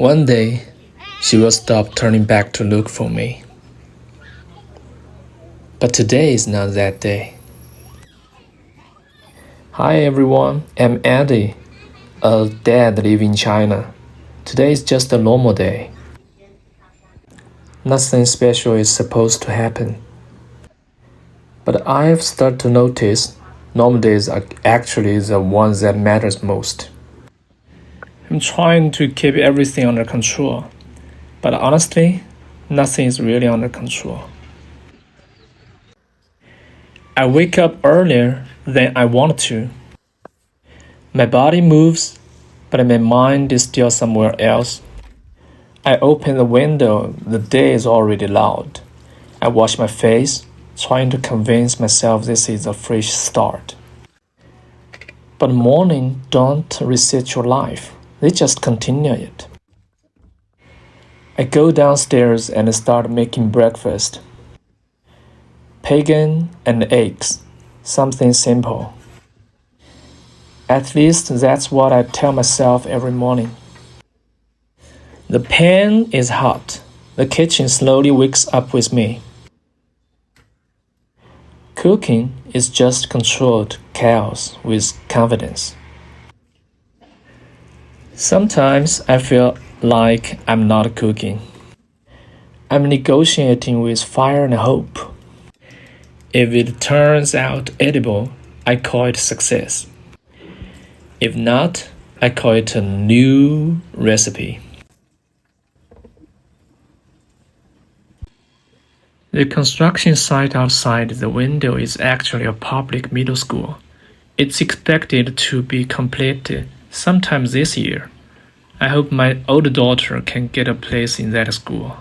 One day, she will stop turning back to look for me. But today is not that day. Hi everyone, I'm Andy, a dad living in China. Today is just a normal day. Nothing special is supposed to happen. But I've started to notice normal days are actually the ones that matters most. I'm trying to keep everything under control, but honestly, nothing is really under control. I wake up earlier than I want to. My body moves, but my mind is still somewhere else. I open the window, the day is already loud. I wash my face, trying to convince myself this is a fresh start. But morning don't reset your life, they just continue it. I go downstairs and start making breakfast. Bacon and eggs, something simple. At least that's what I tell myself every morning. The pan is hot. The kitchen slowly wakes up with me. Cooking is just controlled chaos with confidence. Sometimes I feel like I'm not cooking. I'm negotiating with fire and hope. If it turns out edible, I call it success. If not, I call it a new recipe. The construction site outside the window is actually a public middle school. It's expected to be completed sometime this year. I hope my older daughter can get a place in that school.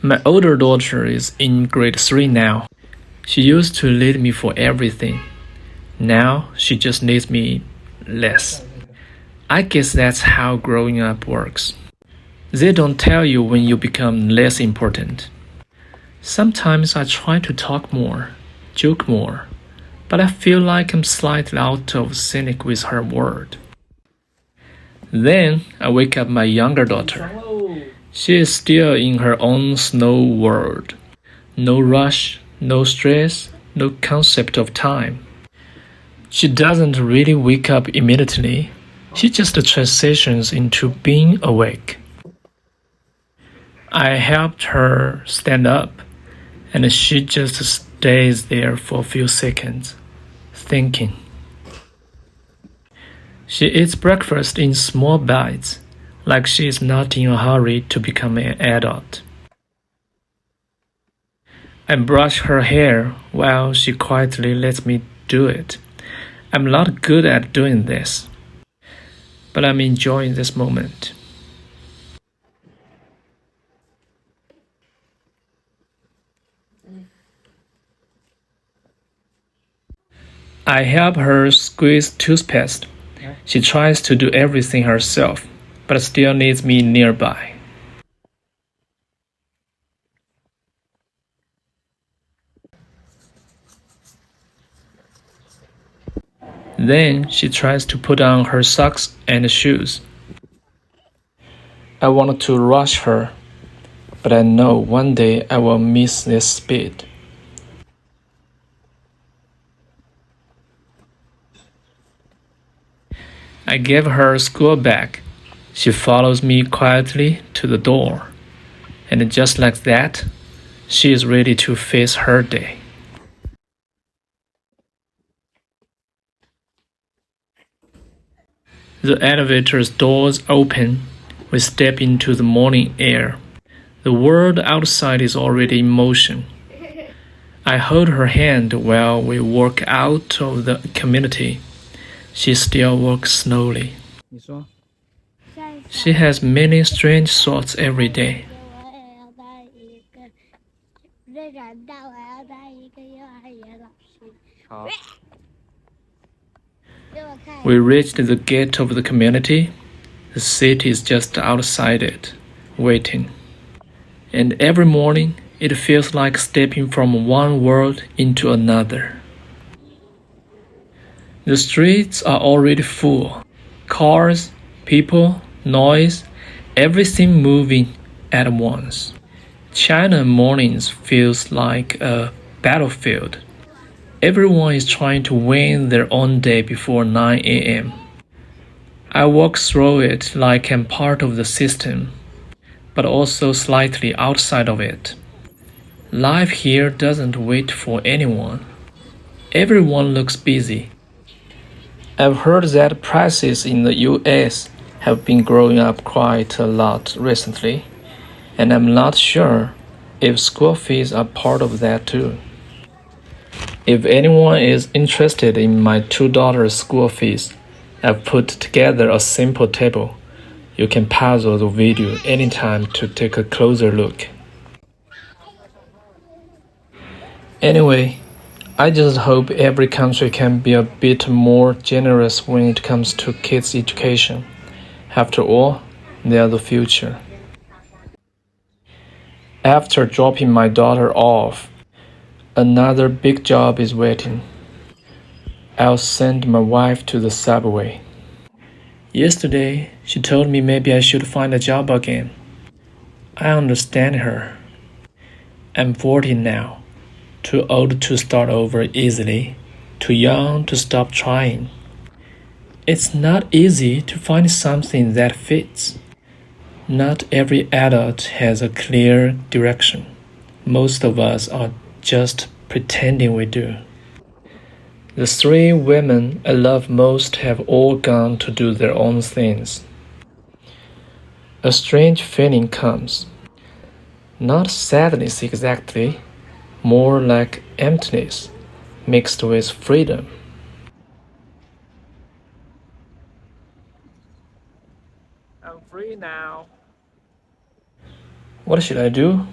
My older daughter is in grade 3 now. She used to need me for everything. Now she just needs me less. I guess that's how growing up works. They don't tell you when you become less important. Sometimes I try to talk more, joke more, but I feel like I'm slightly out of sync with her word. Then I wake up my younger daughter. She is still in her own snow world. No rush, no stress, no concept of time. She doesn't really wake up immediately. She just transitions into being awake. I helped her stand up, and she just stays there for a few seconds, thinking. She eats breakfast in small bites, like she is not in a hurry to become an adult. I brush her hair while she quietly lets me do it. I'm not good at doing this, but I'm enjoying this moment. I help her squeeze toothpaste. She tries to do everything herself, but still needs me nearby. Then she tries to put on her socks and shoes. I wanted to rush her, but I know one day I will miss this speed. I give her a school bag. She follows me quietly to the door. And just like that, she is ready to face her day. The elevator's doors open. We step into the morning air. The world outside is already in motion. I hold her hand while we walk out of the community. She still walks slowly. She has many strange thoughts every day. We reached the gate of the community. The city is just outside it, waiting. And every morning, it feels like stepping from one world into another. The streets are already full. Cars, people, noise, everything moving at once. China mornings feels like a battlefield. Everyone is trying to win their own day before 9 a.m. I walk through it like I'm part of the system, but also slightly outside of it. Life here doesn't wait for anyone. Everyone looks busy. I've heard that prices in the US have been growing up quite a lot recently, and I'm not sure if school fees are part of that too. If anyone is interested in my $2 school fees, I've put together a simple table. You can pause the video anytime to take a closer look. Anyway, I just hope every country can be a bit more generous when it comes to kids' education. After all, they are the future. After dropping my daughter off, another big job is waiting. I'll send my wife to the subway. Yesterday, she told me maybe I should find a job again. I understand her. I'm 40 now, too old to start over easily, too young to stop trying. It's not easy to find something that fits. Not every adult has a clear direction. Most of us are just pretending we do. The three women I love most have all gone to do their own things. A strange feeling comes. Not sadness exactly, more like emptiness mixed with freedom. I'm free now. What should I do?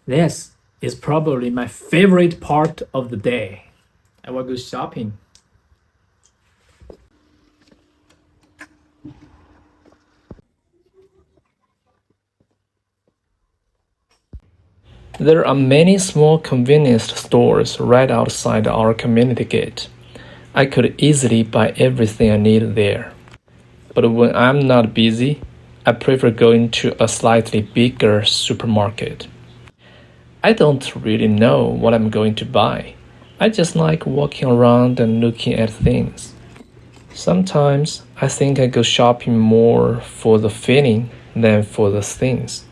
This is probably my favorite part of the day. I will go shopping. There are many small convenience stores right outside our community gate. I could easily buy everything I need there. But when I'm not busy, I prefer going to a slightly bigger supermarket. I don't really know what I'm going to buy. I just like walking around and looking at things. Sometimes I think I go shopping more for the feeling than for the things.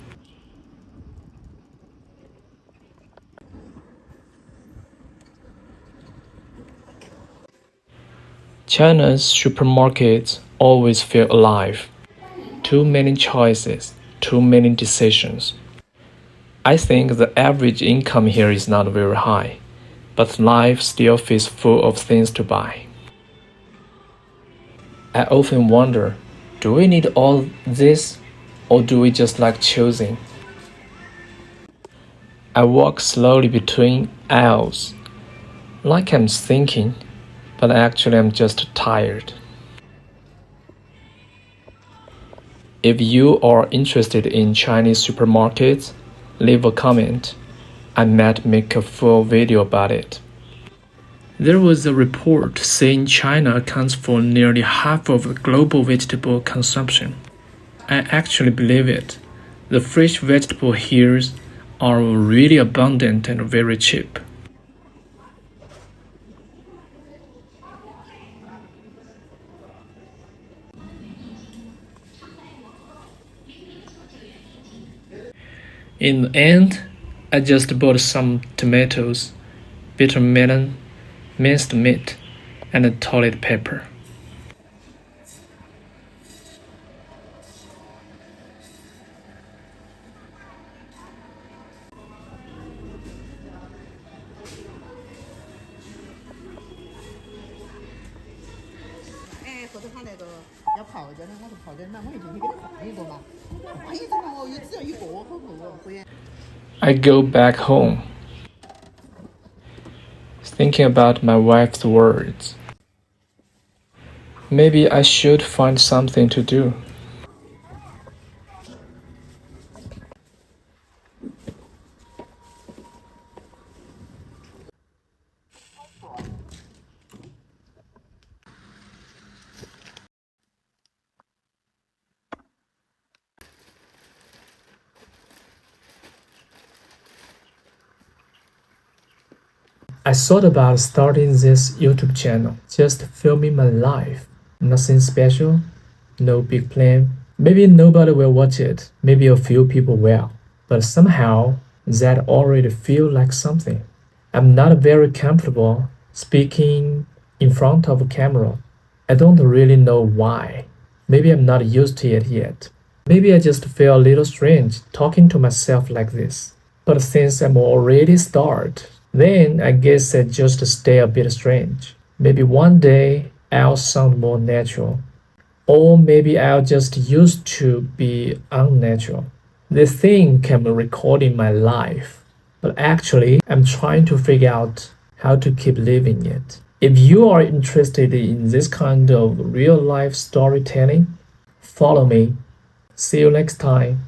China's supermarkets always feel alive. Too many choices, too many decisions. I think the average income here is not very high, but life still feels full of things to buy. I often wonder, do we need all this, or do we just like choosing? I walk slowly between aisles, like I'm thinking, but actually I'm just tired. If you are interested in Chinese supermarkets, leave a comment. I might make a full video about it. There was a report saying China accounts for nearly half of global vegetable consumption. I actually believe it. The fresh vegetables here are really abundant and very cheap. In the end, I just bought some tomatoes, bitter melon, minced meat, and toilet paper. I go back home, thinking about my wife's words. Maybe I should find something to do. I thought about starting this YouTube channel, just filming my life. Nothing special, no big plan. Maybe nobody will watch it, maybe a few people will. But somehow, that already feels like something. I'm not very comfortable speaking in front of a camera. I don't really know why. Maybe I'm not used to it yet. Maybe I just feel a little strange talking to myself like this. But since I'm already started, then I guess I just stay a bit strange. Maybe one day I'll sound more natural. Or maybe I'll just used to be unnatural. They think I'm recording my life, but actually I'm trying to figure out how to keep living it. If you are interested in this kind of real life storytelling, follow me. See you next time.